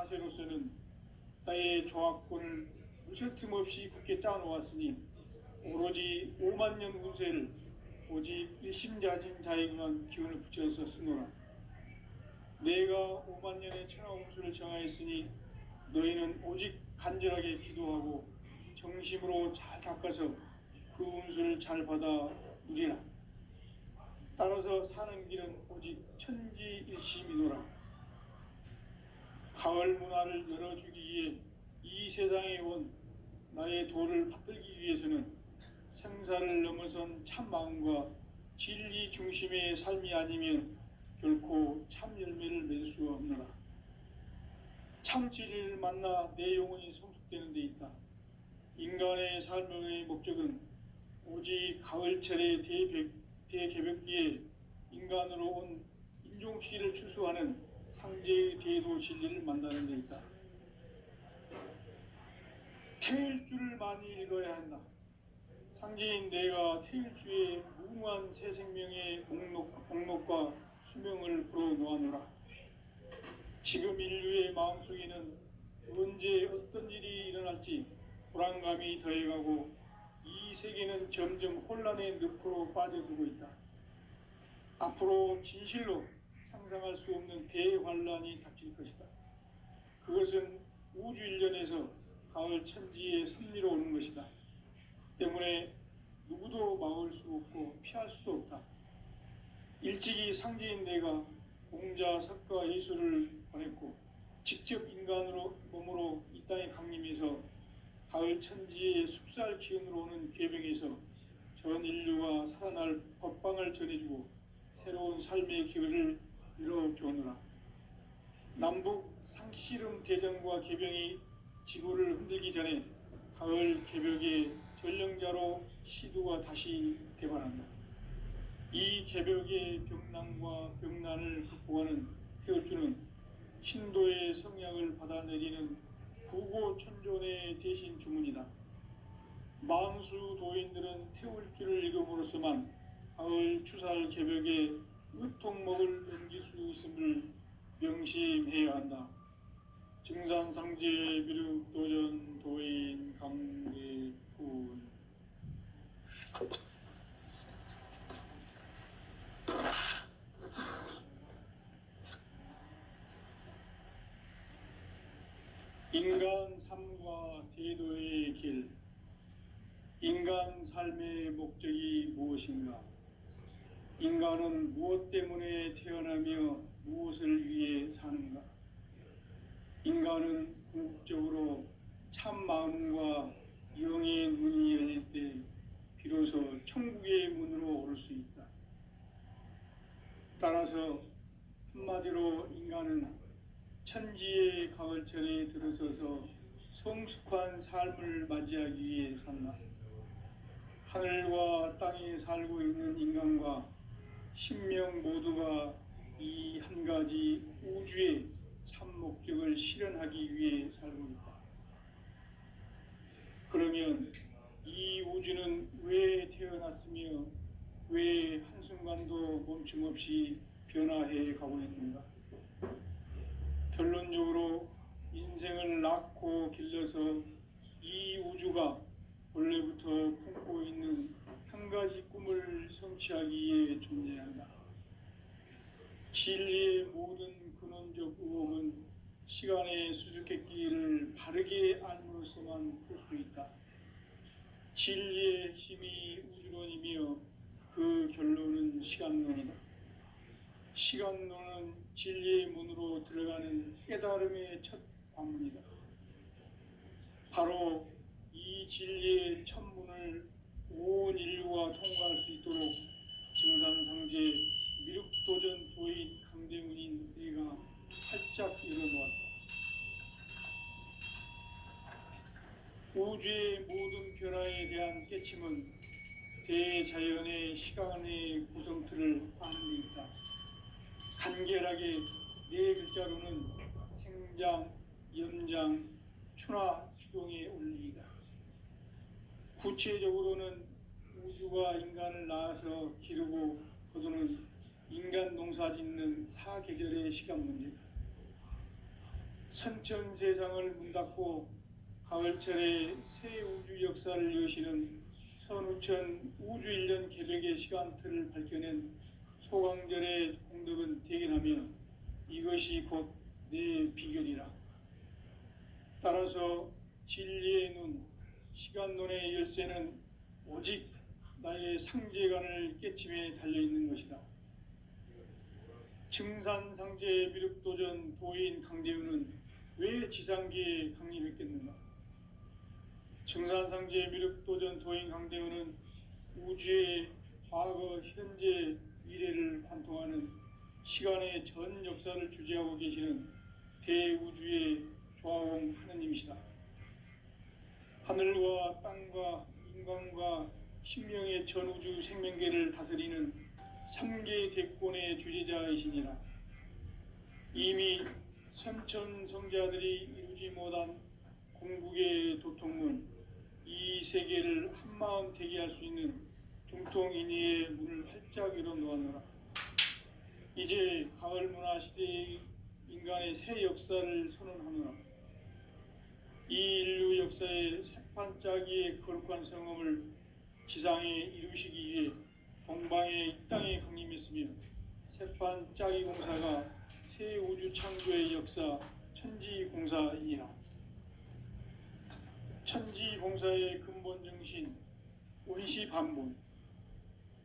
자세로서는 나의 조합권을 무설틈 없이 굳게 짜놓았으니 오로지 5만 년 운세를 오직 일심자진 자에게만 기운을 붙여서 쓰노라. 내가 5만 년의 천하 운수를 정하였으니 너희는 오직 간절하게 기도하고 정심으로 잘 닦아서 그 운수를 잘 받아 누리라. 따라서 사는 길은 오직 천지일심이노라. 가을 문화를 열어주기 위해 이 세상에 온 나의 도를 받들기 위해서는 생사를 넘어선 참 마음과 진리 중심의 삶이 아니면 결코 참 열매를 맺을 수 없노라. 참 진리를 만나 내 영혼이 성숙되는 데 있다. 인간의 삶의 목적은 오직 가을철의 대개벽기에 인간으로 온 인종시를 추수하는 상제의 대도 진리를 만나는 데 있다. 태일주를 많이 읽어야 한다. 상제인 내가 태일주의 무궁한 새 생명의 목록과 수명을 불어놓아노라. 지금 인류의 마음속에는 언제 어떤 일이 일어날지 불안감이 더해가고 이 세계는 점점 혼란의 늪으로 빠져들고 있다. 앞으로 진실로 상상할 수 없는 대환란이 닥칠 것이다. 그것은 우주 일련에서 가을 천지의 섭리로 오는 것이다. 때문에 누구도 막을 수 없고 피할 수도 없다. 일찍이 상제인 내가 공자, 석가, 예수를 보냈고 직접 인간으로 몸으로 이 땅에 강림해서 가을 천지의 숲살 기운으로 오는 궤병에서 전 인류가 살아날 법방을 전해주고 새로운 삶의 기회를 이뤄주오노라. 남북 상씨름 대전과 개병이 지구를 흔들기 전에 가을 개벽의 전령자로 시두가 다시 개발한다. 이 개벽의 병난과 병난을 극복하는 태울주는 신도의 성약을 받아내리는 구고천존의 대신 주문이다. 만수 도인들은 태울주를 읽음으로써만 가을 추살 개벽에 의통목을 넘길 수 있음을 명심해야 한다. 증산상제 비륵 도전 도인 강계군. 인간 삶과 대도의 길. 인간 삶의 목적이 무엇인가? 인간은 무엇 때문에 태어나며 무엇을 위해 사는가? 인간은 궁극적으로 참 마음과 영의 문이 열릴 때 비로소 천국의 문으로 오를 수 있다. 따라서 한마디로 인간은 천지의 가을철에 들어서서 성숙한 삶을 맞이하기 위해 산다. 하늘과 땅에 살고 있는 인간과 신명 모두가 이 한 가지 우주의 참 목적을 실현하기 위해 살고 있다. 그러면 이 우주는 왜 태어났으며 왜 한순간도 멈춤 없이 변화해 가고 있는가? 결론적으로 인생을 낳고 길러서 이 우주가 원래부터 품고 있는 한 가지 꿈을 성취하기 위해 존재한다. 진리의 모든 근원적 의혹은 시간의 수수께끼를 바르게 알므로써만 풀 수 있다. 진리의 핵심이 우주론이며 그 결론은 시간론이다. 시간론은 진리의 문으로 들어가는 깨달음의 첫 관문이다. 바로 이 진리의 첫 문을 온 인류가 통과할 수 있도록 증산상제 미륵도전 도인 강대문인 내가 활짝 열어놓았다. 우주의 모든 변화에 대한 깨침은 대자연의 시간의 구성틀을 아는 데 있다. 간결하게 네 글자로는 생장, 연장, 추나 추동의 원리이다. 구체적으로는 우주가 인간을 낳아서 기르고 거두는 인간 농사 짓는 사계절의 시간 문제다. 선천 세상을 문 닫고 가을철에 새 우주 역사를 여시는 선우천 우주일년 개벽의 시간틀을 밝혀낸 소강절의 공덕은 대견하며 이것이 곧 내 비결이라. 따라서 진리의 눈, 시간론의 열쇠는 오직 나의 상제관을 깨침에 달려있는 것이다. 증산상제 미륵도전 도인 강대우는 왜 지상계에 강림했겠는가? 증산상제 미륵도전 도인 강대우는 우주의 과거, 현재, 미래를 관통하는 시간의 전 역사를 주재하고 계시는 대우주의 조화원 하느님이시다. 하늘과 땅과 인간과 신명의 전우주 생명계를 다스리는 3개 대권의 주재자이시니라. 이미 선천성자들이 이루지 못한 궁극의 도통문, 이 세계를 한마음 되게 할 수 있는 중통인의의 문을 활짝 열어 놓았노라. 이제 가을 문화 시대의 인간의 새 역사를 선언하노라. 이 인류 역사의 새판짜기의 거룩한 성음을 지상에 이루시기 위해 동방의 이 땅에 강림했으며 새판짜기 공사가 새 우주 창조의 역사 천지공사이니라. 천지공사의 근본 정신 원시반본.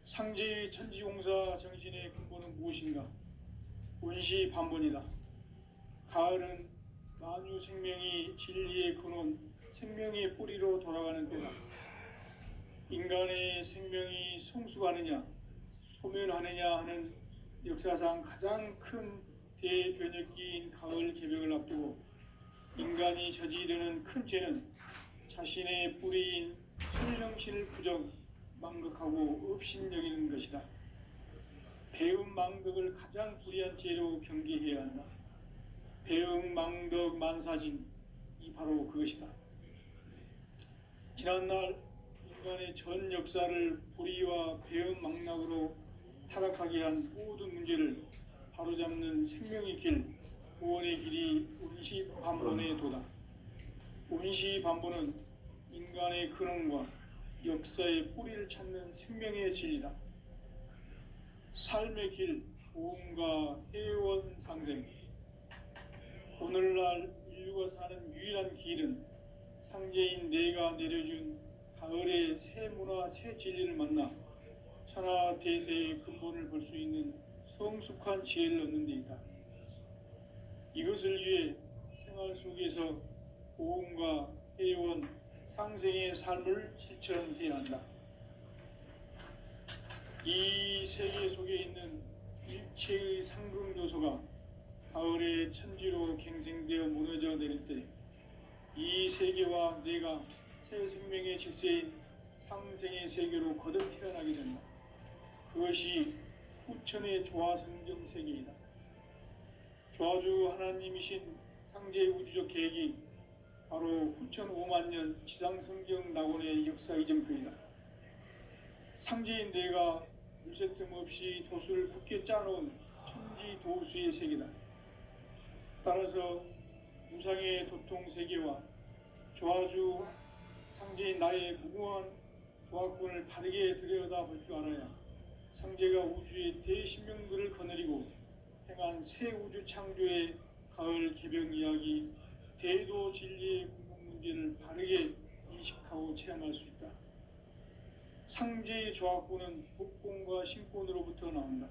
상제의 천지공사 정신의 근본은 무엇인가? 원시반본이다. 가을은 만유 생명이 진리의 근원, 생명의 뿌리로 돌아가는 때다. 인간의 생명이 성숙하느냐, 소멸하느냐 하는 역사상 가장 큰 대변혁기인 가을 개벽을 앞두고 인간이 저지르는 큰 죄는 자신의 뿌리인 설령신을 부정, 망극하고 업신여기는 것이다. 배움 망덕을 가장 불의한 죄로 경계해야 한다. 배움 망덕 만사진, 이 바로 그것이다. 지난날 인간의 전 역사를 불의와 배움 망락으로 타락하게 한 모든 문제를 바로잡는 생명의 길, 구원의 길이 원시반본의 도다. 원시반본은 인간의 근원과 역사의 뿌리를 찾는 생명의 진리다. 삶의 길, 보험과 해원 상생. 오늘날 인류가 사는 유일한 길은 상제인 내가 내려준 가을의 새 문화, 새 진리를 만나 천하 대세의 근본을 볼 수 있는 성숙한 지혜를 얻는 데 있다. 이것을 위해 생활 속에서 보험과 해원, 상생의 삶을 실천해야 한다. 이 세계 속에 있는 일체의 상금 요소가 가을의 천지로 갱생되어 무너져 내릴 때 이 세계와 내가 새 생명의 질서인 상생의 세계로 거듭 태어나게 된다. 그것이 후천의 조화성경 세계이다. 조화주 하나님이신 상제의 우주적 계획이 바로 후천 5만 년 지상성경 낙원의 역사 이정표이다. 상제인 내가 물새틈 없이 도수를 굳게 짜놓은 천지 도수의 세계다. 따라서 무상의 도통 세계와 조화주 상제인 나의 무궁한 조화권을 바르게 들여다볼 줄 알아야 상제가 우주의 대신명들을 거느리고 행한 새 우주 창조의 가을 개벽 이야기, 대도 진리의 궁극 문제를 바르게 인식하고 체험할 수 있다. 상제의 조화권은 복권과 신권으로부터 나온다.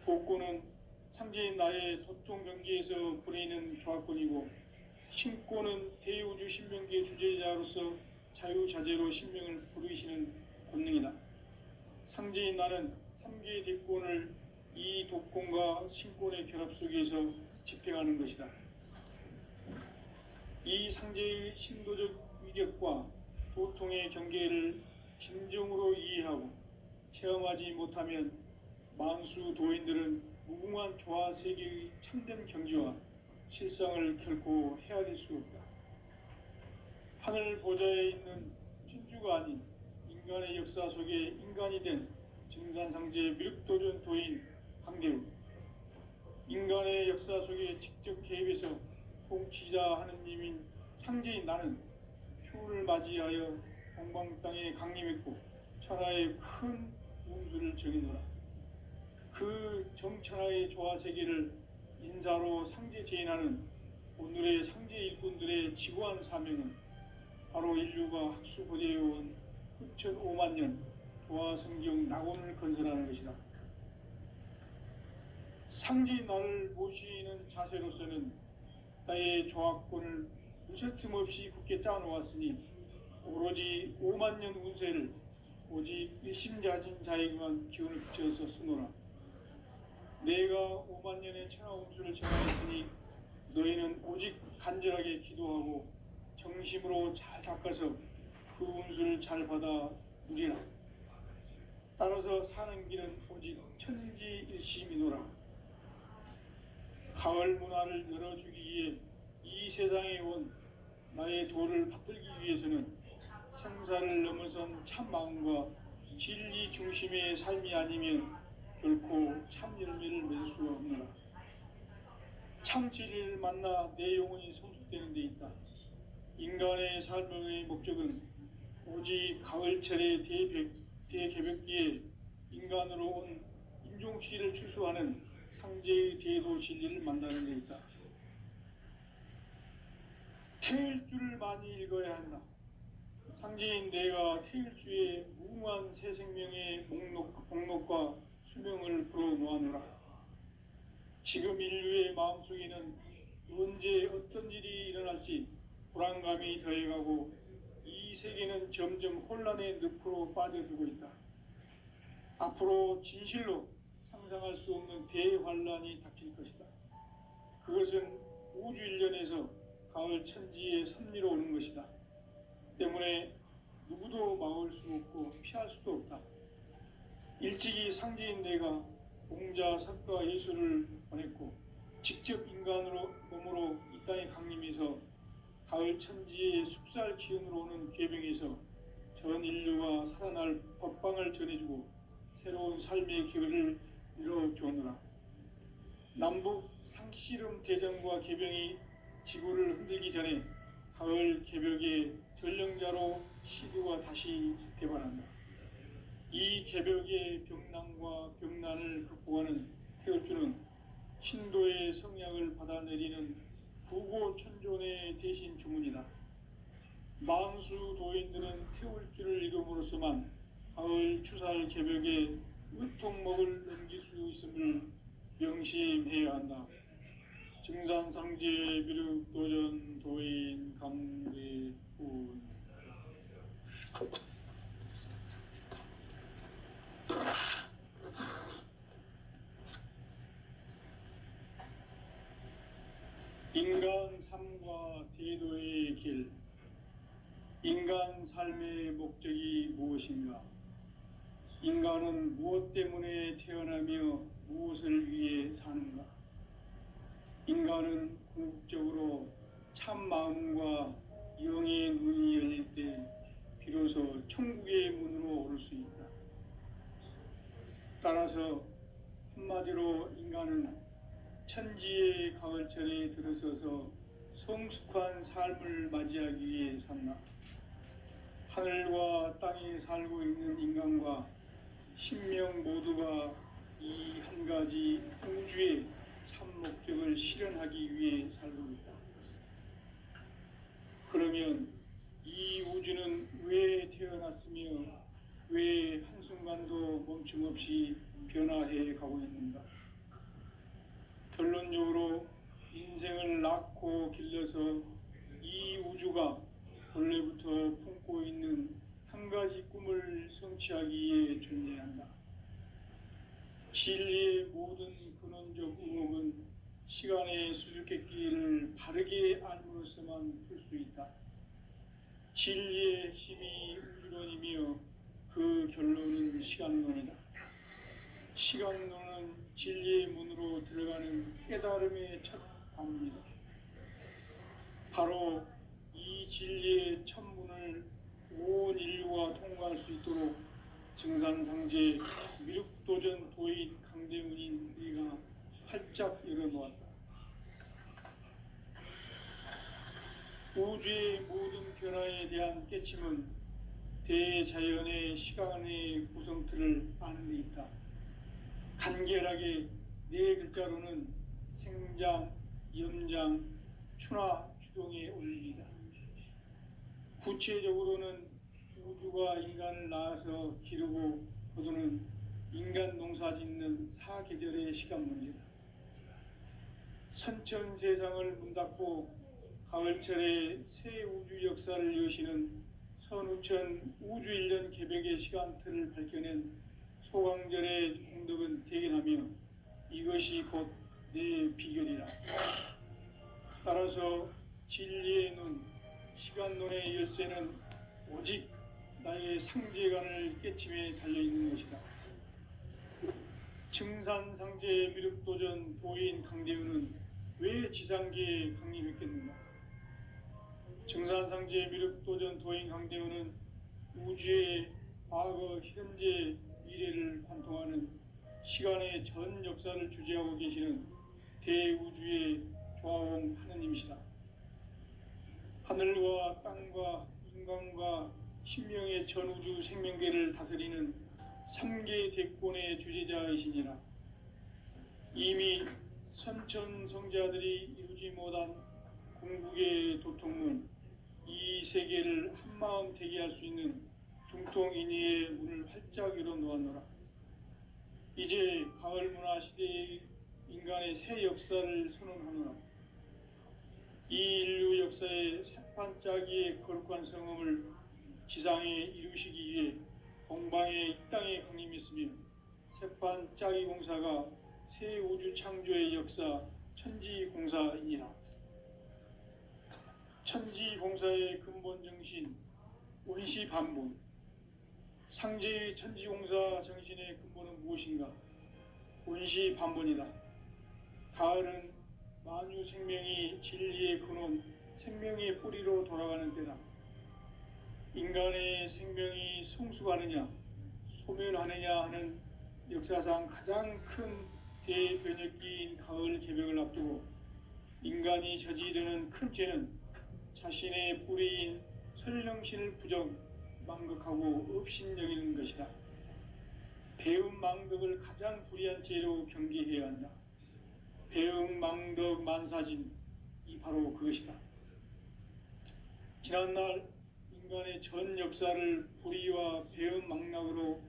복권은 상제인 나의 도통 경계에서 부리는 조화권이고, 신권은 대우주 신명기의 주제자로서 자유자재로 신명을 부르시는 권능이다. 상제인 나는 3개의 뒷권을 이 독권과 신권의 결합 속에서 집행하는 것이다. 이 상제의 신도적 위격과 도통의 경계를 진정으로 이해하고 체험하지 못하면 만수 도인들은 무궁한 조화 세계의 참된 경지와 실상을 결코 헤아릴 수 없다. 하늘 보좌에 있는 천주가 아닌 인간의 역사 속에 인간이 된 증산상제 미륵도전 도인 강대우. 인간의 역사 속에 직접 개입해서 통치자 하느님인 상제인 나는 추운을 맞이하여 동방 땅에 강림했고 천하의 큰 운수를 정해노라. 그 정천하의 조화세계를 인사로 상제 제인하는 오늘의 상제 일꾼들의 지고한 사명은 바로 인류가 학수고대해온 흑천 5만 년 조화성경 낙원을 건설하는 것이다. 상제인 나를 모시는 자세로서는 나의 조합권을 무쇠틈 없이 굳게 짜놓았으니 오로지 5만 년 운세를 오직 일심자진 자에게만 기운을 붙여서 쓰노라. 내가 5만 년의 천하 운수를 정하였으니 너희는 오직 간절하게 기도하고 정심으로 잘 닦아서 그 운수를 잘 받아 누리라. 따라서 사는 길은 오직 천지일심이노라. 가을 문화를 열어주기 위해 이 세상에 온 나의 도를 받들기 위해서는 생사를 넘어선 참 마음과 진리 중심의 삶이 아니면 결코 참 열매를 맺을 수가 없노라. 참 진리를 만나 내 영혼이 성숙되는 데 있다. 인간의 삶의 목적은 오직 가을철의 대개벽기에 인간으로 온 인종씨를 추수하는 상제의 대도 진리를 만나는 데 있다. 태일주를 많이 읽어야 한다. 상제인 내가 태일주의 무궁한 새 생명의 목록과 수명을 불어놓아노라. 지금 인류의 마음속에는 언제 어떤 일이 일어날지 불안감이 더해가고 이 세계는 점점 혼란의 늪으로 빠져들고 있다. 앞으로 진실로 상상할 수 없는 대환란이 닥칠 것이다. 그것은 우주 일련에서 가을 천지의 섭리로 오는 것이다. 때문에 누구도 막을 수 없고 피할 수도 없다. 일찍이 상제인 내가 공자, 석가, 예수를 보냈고 직접 인간으로 몸으로 이 땅에 강림해서 가을 천지의 숲살 기운으로 오는 계병에서 전 인류가 살아날 법방을 전해주고 새로운 삶의 기회를 이뤄주었노라. 남북 상씨름 대전과 계병이 지구를 흔들기 전에 가을 개벽의 전령자로 시도가 다시 개발한다. 이 개벽의 병난과 병난을 극복하는 태울주는 신도의 성약을 받아내리는 부고천존의 대신 주문이다. 만수 도인들은 태울주를 읽음으로써만 가을 추살 개벽에 의통목을 넘길 수 있음을 명심해야 한다. 증산상제 비륵도전 도인 강대훈. 인간 삶과 대도의 길. 인간 삶의 목적이 무엇인가? 인간은 무엇 때문에 태어나며 무엇을 위해 사는가? 인간은 궁극적으로 참 마음과 영의 눈이 열릴 때 비로소 천국의 문으로 오를 수 있다. 따라서 한마디로 인간은 천지의 가을철에 들어서서 성숙한 삶을 맞이하기 위해 산다. 하늘과 땅에 살고 있는 인간과 신명 모두가 이 한 가지 우주의 참 목적을 실현하기 위해 살고 있다. 그러면 이 우주는 왜 태어났으며 왜 한순간도 멈춤 없이 변화해 가고 있는가? 결론적으로 인생을 낳고 길러서 이 우주가 본래부터 품고 있는 한 가지 꿈을 성취하기 위해 존재한다. 진리의 모든 근원적 의목은 시간의 수수께끼를 바르게 알므로써만 풀 수 있다. 진리의 핵심이 우주론이며 그 결론은 시간론이다. 시간론은 진리의 문으로 들어가는 깨달음의 첫 관문이다. 바로 이 진리의 첫 문을 온 인류가 통과할 수 있도록 증산상제 미륵도전 도인 강대훈인 우리가 활짝 열어놓았다. 우주의 모든 변화에 대한 깨침은 대자연의 시간의 구성틀을 아는 데 있다. 간결하게 네 글자로는 생장, 염장, 추나 추동의 원리이다. 구체적으로는 우주가 인간을 낳아서 기르고 거두는 인간 농사 짓는 사계절의 시간문이다. 선천 세상을 문닫고 가을철에 새 우주 역사를 여시는 선우천 우주 1년 개벽의 시간틀을 밝혀낸 소강절의 공덕은 대견하며 이것이 곧 내 비결이라. 따라서 진리의 눈, 시간론의 열쇠는 오직 나의 상제관을 깨침에 달려있는 것이다. 증산상제 미륵도전 도인 강대우는 왜 지상계에 강림했겠는가? 증산상제 미륵도전 도인 강대우는 우주의 과거, 현재, 미래를 관통하는 시간의 전 역사를 주재하고 계시는 대우주의 조화홍 하느님이시다. 하늘과 땅과 인간과 신명의 전우주 생명계를 다스리는 3개 대권의 주재자이시니라. 이미 선천성자들이 이루지 못한 궁극의 도통문, 이 세계를 한마음 되게 할 수 있는 중통인의의 문을 활짝 열어 놓았노라. 이제 가을 문화 시대의 인간의 새 역사를 선언하노라. 이 인류 역사의 새판짜기의 거룩한 성음을 지상에 이루시기 위해 동방의 이 땅에 강림했으며 새판짜기 공사가 새 우주 창조의 역사 천지공사이니라. 천지공사의 근본 정신 원시반본. 상제의 천지공사 정신의 근본은 무엇인가? 원시반본이다. 가을은 만유 생명이 진리의 근원, 생명의 뿌리로 돌아가는 때다. 인간의 생명이 성숙하느냐, 소멸하느냐 하는 역사상 가장 큰 대변혁기인 가을 개벽을 앞두고 인간이 저지르는 큰 죄는 자신의 뿌리인 설령신을 부정, 망극하고 업신여기는 것이다. 배움 망덕을 가장 불의한 죄로 경계해야 한다. 배움 망덕 만사진, 이 바로 그것이다. 지난날 인간의 전 역사를 불의와 배움 망락으로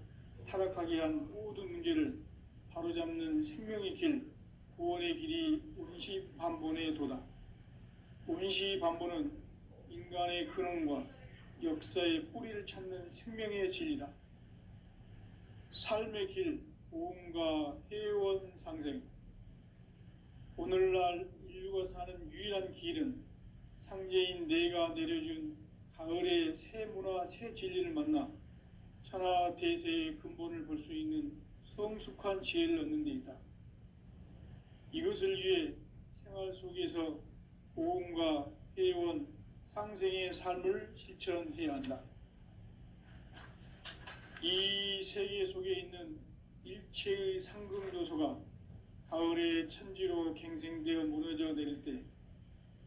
타락하게 한 모든 문제를 바로잡는 생명의 길, 구원의 길이 원시반본의 도다. 원시반본은 인간의 근원과 역사의 뿌리를 찾는 생명의 진리다. 삶의 길, 보험과 회원 상생. 오늘날 인류가 사는 유일한 길은 상제인 내가 내려준 가을의 새 문화, 새 진리를 만나 천하 대세의 근본을 볼 수 있는 성숙한 지혜를 얻는 데 있다. 이것을 위해 생활 속에서 보험과 회원, 상생의 삶을 실천해야 한다. 이 세계 속에 있는 일체의 상금 요소가 가을의 천지로 갱생되어 무너져 내릴 때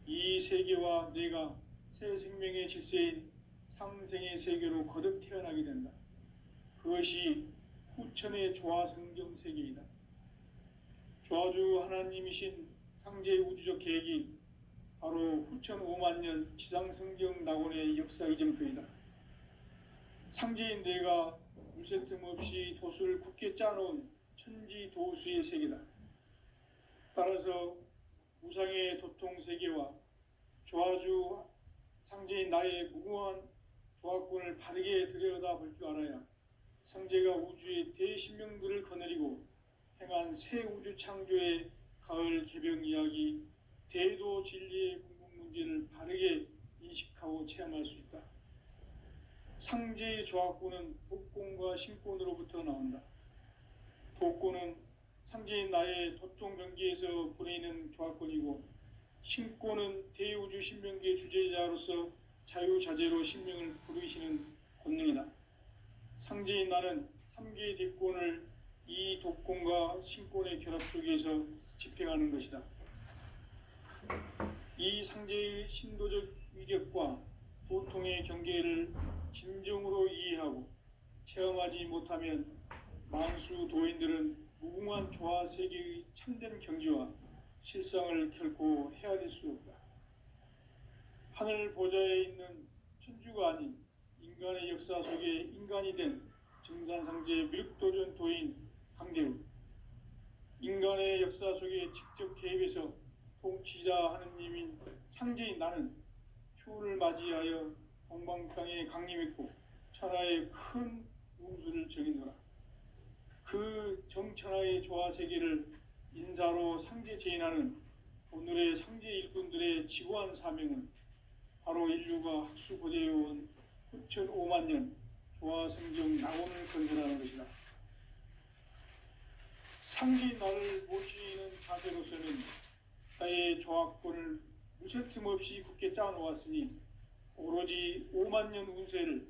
이 세계와 내가 새 생명의 질서인 상생의 세계로 거듭 태어나게 된다. 그것이 후천의 조화성경 세계이다. 조화주 하나님이신 상제 우주적 계획이 바로 후천 5만 년 지상성경 낙원의 역사 이정표이다. 상제인 내가 물새 틈 없이 도수를 굳게 짜놓은 천지 도수의 세계다. 따라서 우상의 도통 세계와 조화주 상제인 나의 무궁한 조화권을 바르게 들여다볼 줄 알아야 상제가 우주의 대신명들을 거느리고 행한 새 우주 창조의 가을 개벽 이야기, 대도 진리의 궁극 문제를 바르게 인식하고 체험할 수 있다. 상제의 조화권은 독권과 신권으로부터 나온다. 독권은 상제인 나의 도통 경계에서 보내는 조화권이고, 신권은 대우주 신명계 주제자로서 자유자재로 신명을 부르시는 권능이다. 상제인 나는 3개의 대권을 이 독권과 신권의 결합 속에서 집행하는 것이다. 이 상제의 신도적 위격과 고통의 경계를 진정으로 이해하고 체험하지 못하면 만수 도인들은 무궁한 조화 세계의 참된 경지와 실상을 결코 헤아릴 수 없다. 하늘 보좌에 있는 천주가 아닌 인간의 역사 속에 인간이 된 증산상제 미륵도전 도인 강대우, 인간의 역사 속에 직접 개입해서 통치자 하느님인 상제인 나는 추운을 맞이하여 동방땅에 강림했고 천하의 큰 운수를 정해노라. 그 정천하의 조화 세계를 인사로 상제 제인하는 오늘의 상제 일꾼들의 지고한 사명은 바로 인류가 학수 고대해온 9,500만 년 조화 성경 낙원을 건설하는 것이다. 상제인 나를 모시는 자세로서는 나의 조합권을 무쇠틈 없이 굳게 짜놓았으니 오로지 5만 년 운세를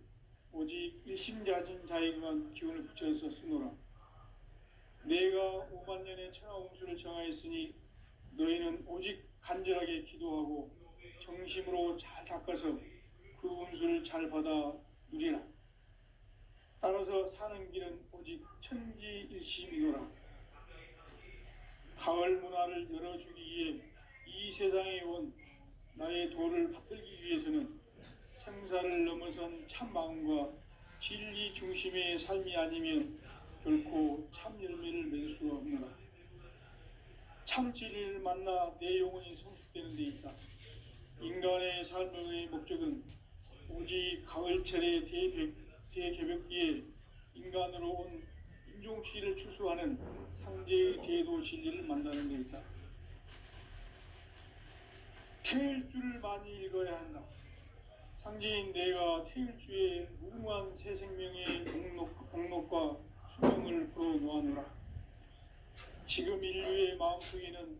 오직 일심자진 자에게만 기운을 붙여서 쓰노라. 내가 5만 년의 천하 운수를 정하였으니 너희는 오직 간절하게 기도하고 정심으로 잘 닦아서 그 운수를 잘 받아 누리라. 따라서 사는 길은 오직 천지일심이노라. 가을 문화를 열어주기 위해 이 세상에 온 나의 도를 받들기 위해서는 생사를 넘어선 참 마음과 진리 중심의 삶이 아니면 결코 참 열매를 맺을 수가 없노라. 참 진리를 만나 내 영혼이 성숙되는 데 있다. 인간의 삶의 목적은 오직 가을철의 대개벽기에 인간으로 온 인종씨를 추수하는 상제의 대도 진리를 만나는 데 있다. 태일주를 많이 읽어야 한다. 상제인 내가 태일주의 무궁한 새 생명의 복록과 수명을 불어놓아노라. 지금 인류의 마음속에는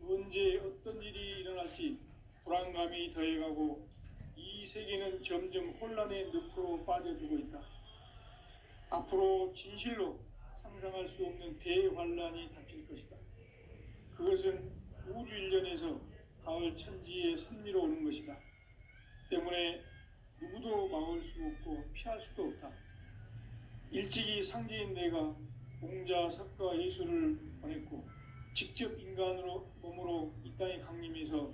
언제 어떤 일이 일어날지 불안감이 더해가고 이 세계는 점점 혼란의 늪으로 빠져들고 있다. 앞으로 진실로 상상할 수 없는 대환란이 닥칠 것이다. 그것은 우주 일전에서 가을 천지의 섭리로 오는 것이다. 때문에 누구도 막을 수 없고 피할 수도 없다. 일찍이 상제인 내가 공자, 석가, 예수를 보냈고 직접 인간으로 몸으로 이 땅에 강림해서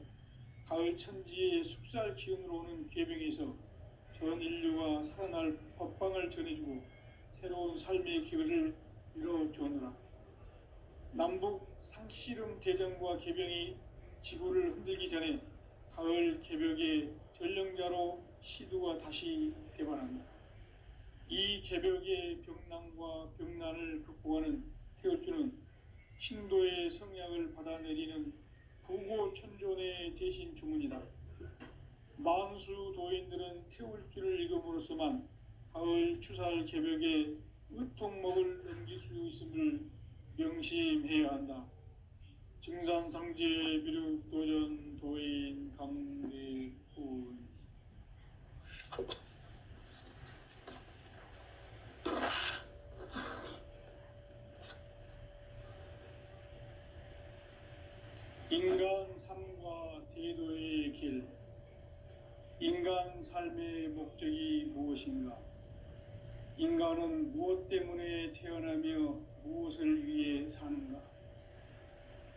가을 천지의 숙살 기운으로 오는 계병에서 전 인류가 살아날 법방을 전해주고 새로운 삶의 기회를 이뤄주느라. 남북 상씨름 대전과 계병이 지구를 흔들기 전에 가을 개벽의 전령자로 시두가 다시 대발한다. 이 개벽의 병난과 병난을 극복하는 태울주는 신도의 성약을 받아내리는 부고천존의 대신 주문이다. 만수 도인들은 태울주를 읽음으로써만 가을 추살 개벽의 의통목을 넘길 수 있음을 명심해야 한다. 증산상제 미륵도전 도인 강대훈. 인간 삶과 대도의 길. 인간 삶의 목적이 무엇인가? 인간은 무엇 때문에 태어나며 무엇을 위해 사는가?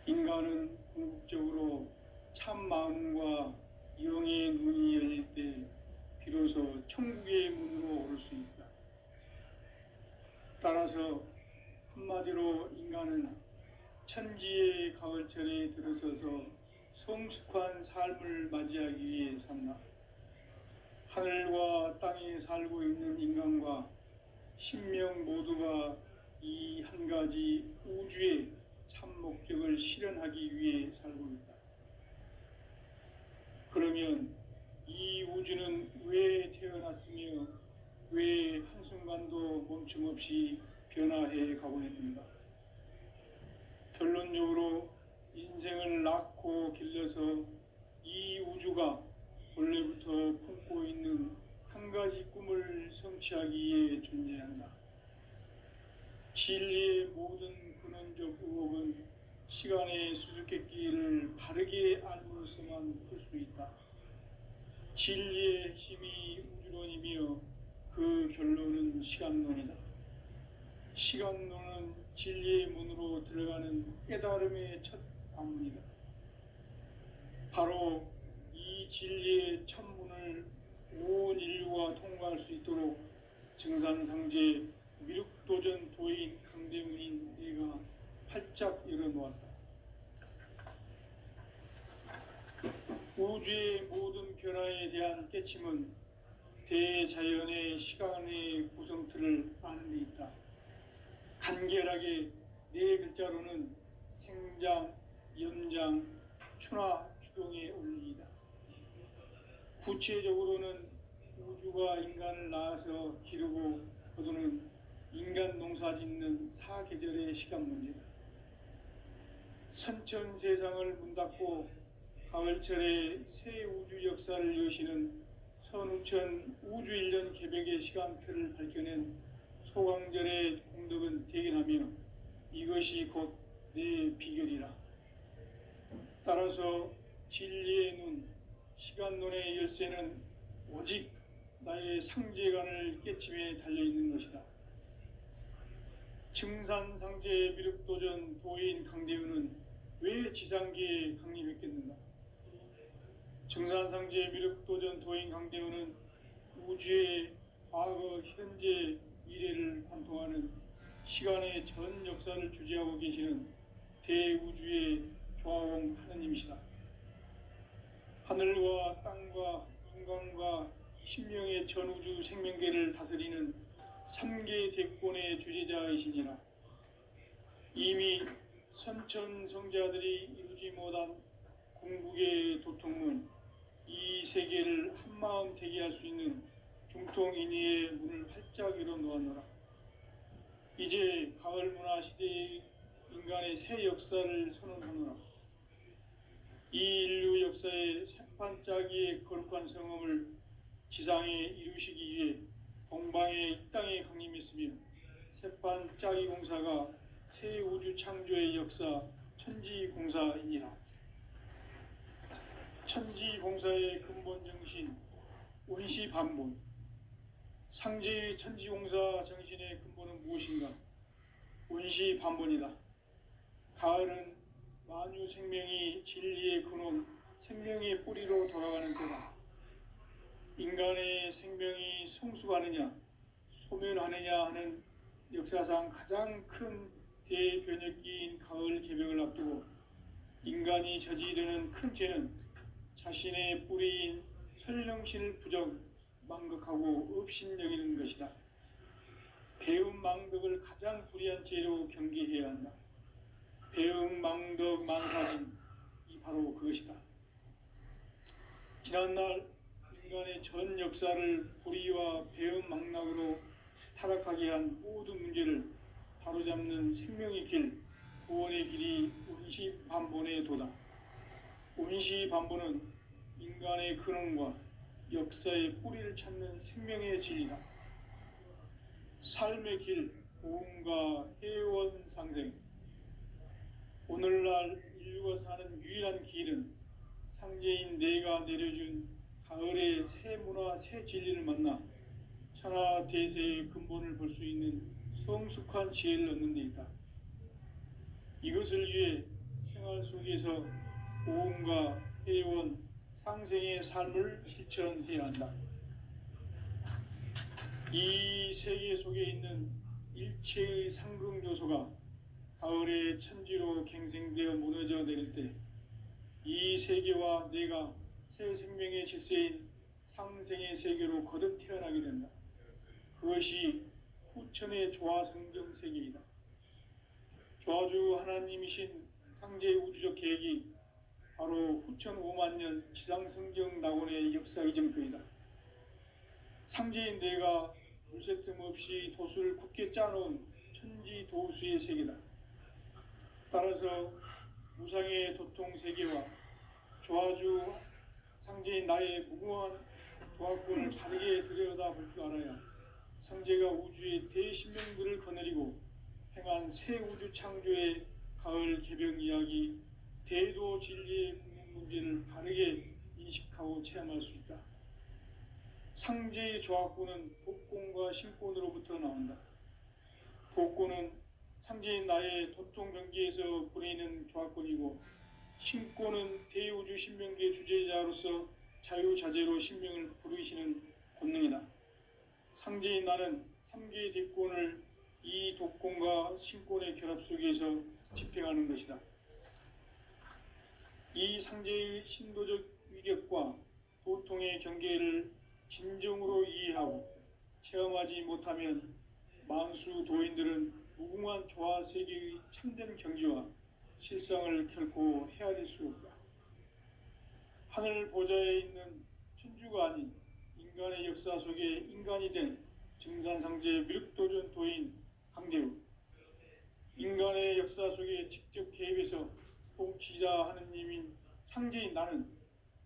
인간은 궁극적으로 참 마음과 영의 눈이 열릴 때 비로소 천국의 문으로 오를 수 있다. 따라서 한마디로 인간은 천지의 가을철에 들어서서 성숙한 삶을 맞이하기 위해 산다. 하늘과 땅에 살고 있는 인간과 신명 모두가 이 한 가지 우주의 참 목적을 실현하기 위해 살고 있다. 그러면 이 우주는 왜 태어났으며 왜 한순간도 멈춤없이 변화해 가고 있는가? 결론적으로 인생을 낳고 길러서 이 우주가 원래부터 품고 있는 한 가지 꿈을 성취하기 위해 존재한다. 진리의 모든 근원적 의혹은 시간의 수수께끼를 바르게 알므로서만 풀 수 있다. 진리의 핵심이 우주론이며 그 결론은 시간론이다. 시간론은 진리의 문으로 들어가는 깨달음의 첫 관문이다. 바로 이 진리의 첫 문을 온 인류가 통과할 수 있도록 증산상제 미륵도전 도인 강대문인 내가 활짝 열어놓았다. 우주의 모든 변화에 대한 깨침은 대자연의 시간의 구성틀을 아는 데 있다. 간결하게 네 글자로는 생장, 연장, 추나 추동의 원리이다. 구체적으로는 우주가 인간을 낳아서 기르고 거두는 인간 농사 짓는 사계절의 시간 문제다. 선천 세상을 문 닫고 가을철에 새 우주 역사를 여시는 선우천 우주 1년 개벽의 시간틀을 밝혀낸 소강절의 공덕은 대견하며 이것이 곧 내 비결이라. 따라서 진리의 눈, 시간론의 열쇠는 오직 나의 상제관을 깨침에 달려있는 것이다. 증산상제 미륵도전 도인 강대우는 왜 지상계에 강림했겠는가? 증산상제 미륵도전 도인 강대우는 우주의 과거, 현재, 미래를 관통하는 시간의 전 역사를 주재하고 계시는 대우주의 조화공 하느님이시다. 하늘과 땅과 인간과 신명의 전우주 생명계를 다스리는 3계 대권의 주재자이시니라. 이미 선천 성자들이 이루지 못한 궁극의 도통문, 이 세계를 한마음 되게 할 수 있는 중통인의의 문을 활짝 열어놓았노라. 이제 가을 문화 시대의 인간의 새 역사를 선언하노라. 이 인류 역사의 새판짜기의 거룩한 성험을 지상에 이루시기 위해 동방의 이 땅에 강림했으며 새판짜기 공사가 새 우주 창조의 역사 천지공사이니라. 천지공사의 근본 정신 운시반본. 상제의 천지공사 정신의 근본은 무엇인가? 운시반본이다. 가을은 만유 생명이 진리의 근원, 생명의 뿌리로 돌아가는 때다. 인간의 생명이 성숙하느냐, 소멸하느냐 하는 역사상 가장 큰 대변혁기인 가을 개벽을 앞두고 인간이 저지르는 큰 죄는 자신의 뿌리인 설령신을 부정, 망극하고 업신여기는 것이다. 배음 망덕을 가장 불의한 죄로 경계해야 한다. 배음 망덕 만사진, 이 바로 그것이다. 지난날 인간의 전 역사를 불의와 배음 망락으로 타락하게 한 모든 문제를 바로잡는 생명의 길, 구원의 길이 운시반본의 도다. 운시반본은 인간의 근원과 역사의 뿌리를 찾는 생명의 진리다. 삶의 길, 고음과 해원상생. 오늘날 인류가 사는 유일한 길은 상제인 내가 내려준 가을의 새 문화, 새 진리를 만나 천하대세의 근본을 볼 수 있는 성숙한 지혜를 얻는 데 있다. 이것을 위해 생활 속에서 고음과 해원, 상생의 삶을 실천해야 한다. 이 세계 속에 있는 일체의 상극 요소가 가을의 천지로 갱생되어 무너져 내릴 때 이 세계와 내가 새 생명의 질서인 상생의 세계로 거듭 태어나게 된다. 그것이 후천의 조화성경 세계이다. 조화주 하나님이신 상제 우주적 계획이 바로 후천 5만 년 지상성경 낙원의 역사 이정표이다. 상제인 내가 물새 틈 없이 도수를 굳게 짜놓은 천지 도수의 세계다. 따라서 무상의 도통 세계와 조화주 상제인 나의 무궁한 조화권을 다르게 들여다볼 줄 알아야 상제가 우주의 대신명들을 거느리고 행한 새 우주 창조의 가을 개병 이야기, 대도 진리의 국민 문제를 바르게 인식하고 체험할 수 있다. 상제의 조합구는 복권과 신권으로부터 나온다. 복권은 상제인 나의 도통 경계에서 부리는 조합권이고, 신권은 대우주 신명계 주제자로서 자유자재로 신명을 부르시는 권능이다. 상제인 나는 3개의 대권을 이 독권과 신권의 결합 속에서 집행하는 것이다. 이 상제의 신도적 위격과 도통의 경계를 진정으로 이해하고 체험하지 못하면 만수 도인들은 무궁한 조화 세계의 참된 경지와 실상을 결코 헤아릴 수 없다. 하늘 보좌에 있는 천주가 아닌 인간의 역사 속에 인간이 된 증산상제 밀도전 도인 강대우, 인간의 역사 속에 직접 개입해서 통치자 하느님인 상제인 나는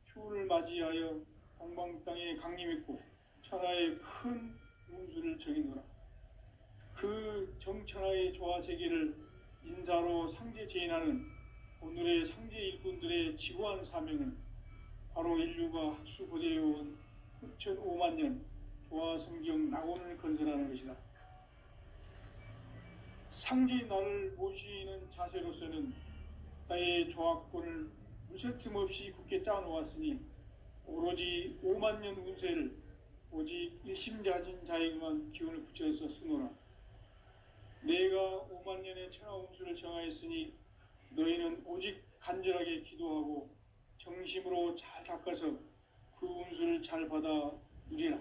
추운을 맞이하여 동방 땅에 강림했고 천하의 큰 운수를 정해노라. 그 정천하의 조화세계를 인사로 상제 제인하는 오늘의 상제 일꾼들의 지고한 사명은 바로 인류가 학수고대해온 후천 5만 년 조화성경 낙원을 건설하는 것이다. 상제인 나를 모시는 자세로서는 나의 조합권을 무쇠틈 없이 굳게 짜놓았으니 오로지 5만 년 운세를 오직 일심자진 자에게만 기운을 붙여서 쓰노라. 내가 5만 년의 천하 운수를 정하였으니 너희는 오직 간절하게 기도하고 정심으로 잘 닦아서 그 운수를 잘 받아 누리라.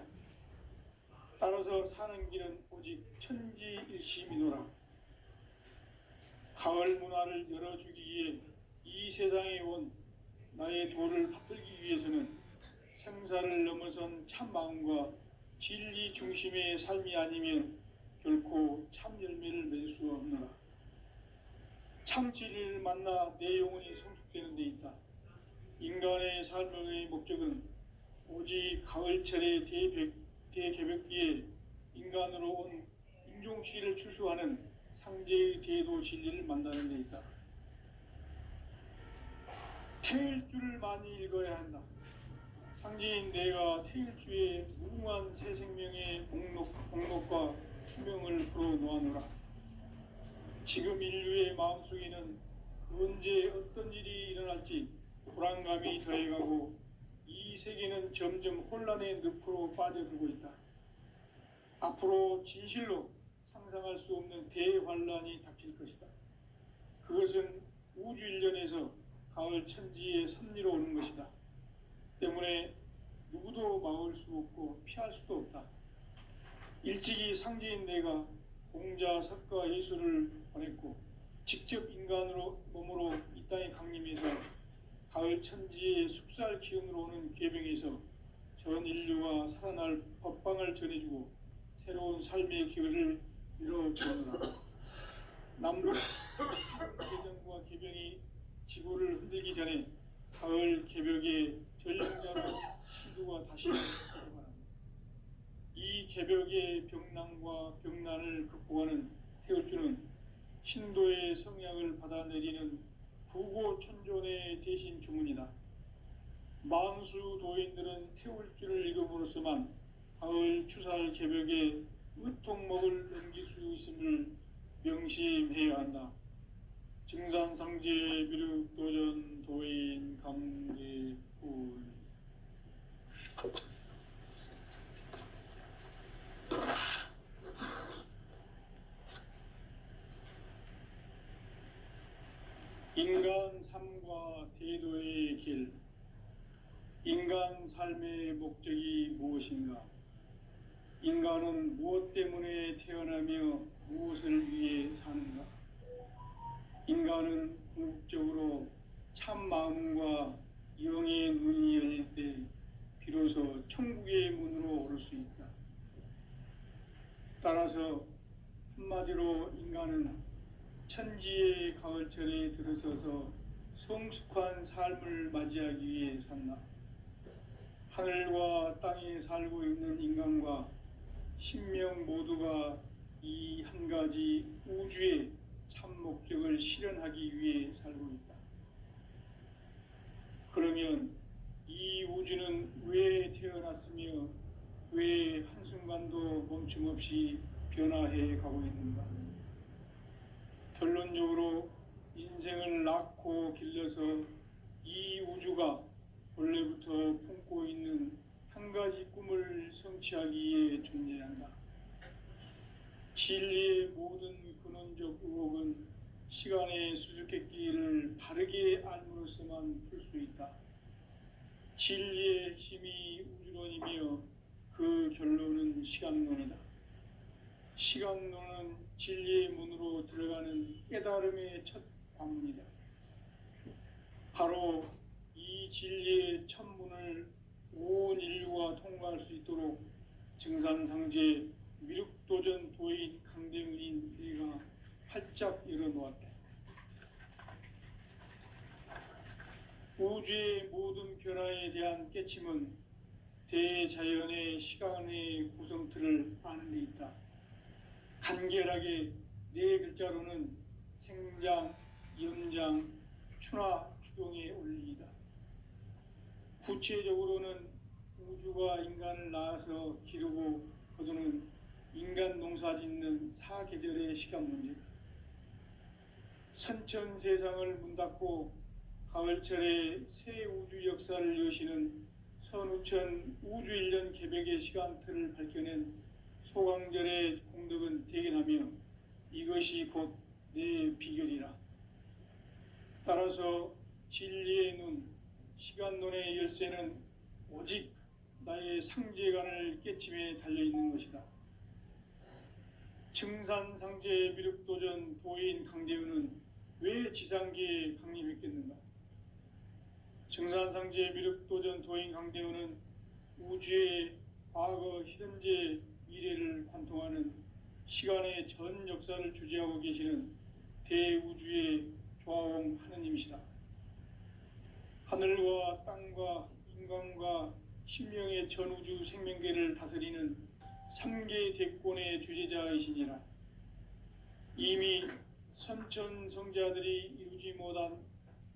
따라서 사는 길은 오직 천지일심이노라. 가을 문화를 열어주기 위해 이 세상에 온 나의 도를 받들기 위해서는 생사를 넘어선 참 마음과 진리 중심의 삶이 아니면 결코 참 열매를 맺을 수 없노라. 참 진리를 만나 내 영혼이 성숙되는 데 있다. 인간의 삶의 목적은 오직 가을철의 대개벽기에 인간으로 온 인종시를 추수하는 상제의 대도 진리를 만나는 데 있다. 태일주를 많이 읽어야 한다. 상제인 내가 태일주의 무궁한 새 생명의 목록과 수명을 풀어놓아노라. 지금 인류의 마음속에는 언제 어떤 일이 일어날지 불안감이 더해가고 이 세계는 점점 혼란의 늪으로 빠져들고 있다. 앞으로 진실로 상상할 수 없는 대환란이 닥칠 것이다. 그것은 우주 일련에서 가을 천지의 섭리로 오는 것이다. 때문에 누구도 막을 수 없고 피할 수도 없다. 일찍이 상제인 내가 공자, 석가, 예수를 보냈고 직접 인간으로 몸으로 이 땅에 강림해서 가을 천지의 숙살 기운으로 오는 계병에서 전 인류가 살아날 법방을 전해주고 새로운 삶의 기회를 이뤄주노라. 남북 개정과 개병이 지구를 흔들기 전에 가을 개벽의 전령자로 시도가 다시 일어납니다. 이 개벽의 병난과 병난을 극복하는 태울주는 신도의 성약을 받아내리는 구고천존의 대신 주문이다. 만수 도인들은 태울주를 읽음으로써만 가을 추살 개벽의 의통목을 넘길 수 있음을 명심해야 한다. 증산상제 미륵도전 도인 강대훈. 인간 삶과 대도의 길. 인간 삶의 목적이 무엇인가? 인간은 무엇 때문에 태어나며 무엇을 위해 사는가? 인간은 궁극적으로 참 마음과 영의 눈이 열릴 때 비로소 천국의 문으로 오를 수 있다. 따라서 한마디로 인간은 천지의 가을철에 들어서서 성숙한 삶을 맞이하기 위해 산다. 하늘과 땅에 살고 있는 인간과 신명 모두가 이 한 가지 우주의 참 목적을 실현하기 위해 살고 있다. 그러면 이 우주는 왜 태어났으며 왜 한순간도 멈춤 없이 변화해 가고 있는가? 결론적으로 인생을 낳고 길러서 이 우주가 원래부터 품고 있는 한 가지 꿈을 성취하기 위해 존재한다. 진리의 모든 근원적 의혹은 시간의 수수께끼를 바르게 알므로써만 풀 수 있다. 진리의 핵심이 우주론이며 그 결론은 시간론이다. 시간론은 진리의 문으로 들어가는 깨달음의 첫 관문이다. 바로 이 진리의 첫 문을 온 인류가 통과할 수 있도록 증산상제 미륵도전 도인 강대문인 내가 활짝 열어놓았다. 우주의 모든 변화에 대한 깨침은 대자연의 시간의 구성틀을 아는 데 있다. 간결하게 네 글자로는 생장, 연장, 추나 추동의 원리이다. 구체적으로는 우주가 인간을 낳아서 기르고 거두는 인간 농사 짓는 사계절의 시간 문제다. 선천 세상을 문 닫고 가을철에 새 우주 역사를 여시는 선우천 우주 1년 개백의 시간틀을 밝혀낸 소강절의 공덕은 대견하며 이것이 곧 내 비결이라. 따라서 진리의 눈, 시간론의 열쇠는 오직 나의 상제관을 깨침에 달려있는 것이다. 증산상제 미륵도전 도인 강재훈은 왜 지상계에 강림했겠는가? 증산상제 미륵도전 도인 강재훈은 우주의 과거, 현재, 미래를 관통하는 시간의 전 역사를 주재하고 계시는 대우주의 조아홍 하느님이시다. 하늘과 땅과 인간과 신명의 전우주 생명계를 다스리는 3개 대권의 주재자이시니라. 이미 선천성자들이 이루지 못한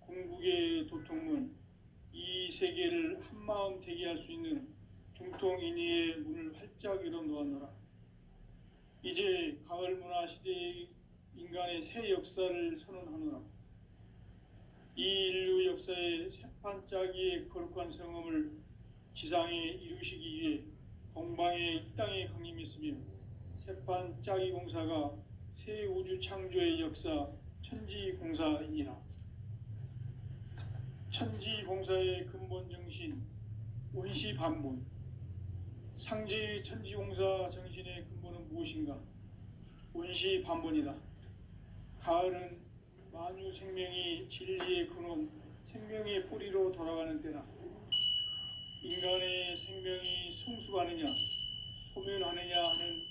궁극의 도통문, 이 세계를 한마음 되게 할 수 있는 중통인의의 문을 활짝 열어놓았노라. 이제 가을 문화 시대의 인간의 새 역사를 선언하노라. 이 인류 역사의 새판짜기의 거룩한 성음을 지상에 이루시기 위해 동방의 이 땅에 강림했으며 새판짜기 공사가 새 우주 창조의 역사 천지공사이니라. 천지공사의 근본 정신 원시반본, 상제의 천지공사 정신의 근본은 무엇인가? 원시반본이다. 가을은 만유 생명이 진리의 근원, 생명의 뿌리로 돌아가는 때다. 인간의 생명이 성숙하느냐, 소멸하느냐 하는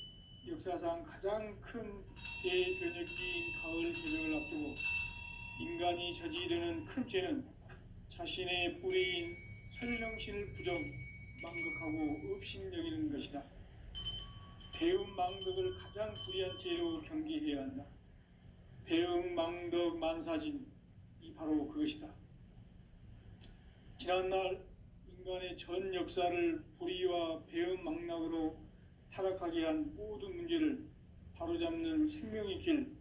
역사상 가장 큰 대변혁기인 가을 개벽을 앞두고 인간이 저지르는 큰 죄는 자신의 뿌리인 설령신을 부정, 망극하고 업신여기는 것이다. 배음 망덕을 가장 불의한 죄로 경계해야 한다. 배음 망덕 만사진이 바로 그것이다. 지난날 인간의 전 역사를 불의와 배음 망락으로 타락하게 한 모든 문제를 바로잡는 생명의 길,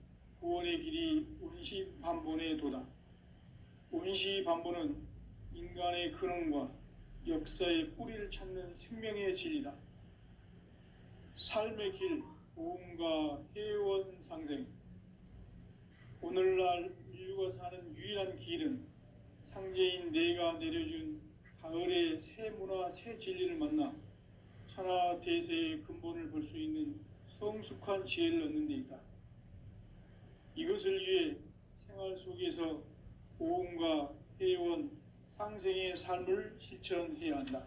구원의 길이 원시반본의 도다. 원시반본은 인간의 근원과 역사의 뿌리를 찾는 생명의 진리다. 삶의 길, 보험과 회원 상생. 오늘날 인류가 사는 유일한 길은 상제인 내가 내려준 가을의 새 문화, 새 진리를 만나 천하 대세의 근본을 볼 수 있는 성숙한 지혜를 얻는 데 있다. 이것을 위해 생활 속에서 보험과 회원, 상생의 삶을 실천해야 한다.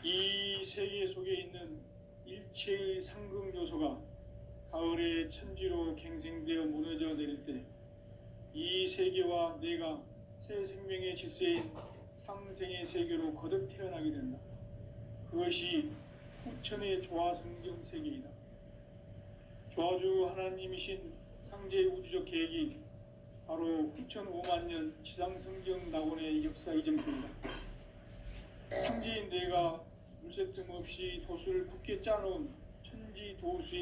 이 세계 속에 있는 일체의 상극 요소가 가을의 천지로 갱생되어 무너져 내릴 때 이 세계와 내가 새 생명의 질서인 상생의 세계로 거듭 태어나게 된다. 그것이 후천의 조화성경 세계이다. 도와주 하나님이신 상제의 우주적 계획이 바로 9,500만 년 지상성경 낙원의 역사 이전입니다. 상제인 내가 물새 틈 없이 도수를 굳게 짜놓은 천지 도수의